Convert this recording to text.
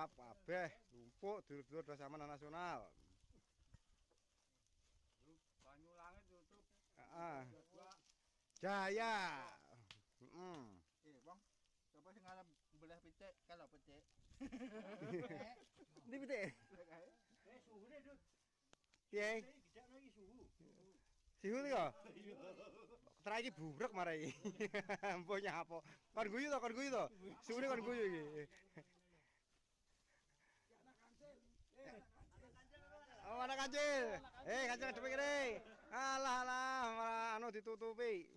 lengkap kabeh, lumpuk dulur-dulur Dasaman Nasional. Banyu langit tutup. Heeh. Jaya. Bang, coba sing arep belah picek kalau pecek. Ndi pitik? Suhune, Dut. Piye? Gidakno iki suhu. Sihu iki. Tra iki bubrek marai. Mbok nyapa. Kon guyu to. Suhune kon guyu iki. Oh, anak kancil. Kancil ngadep kene. Alah, malah anu ditutupi.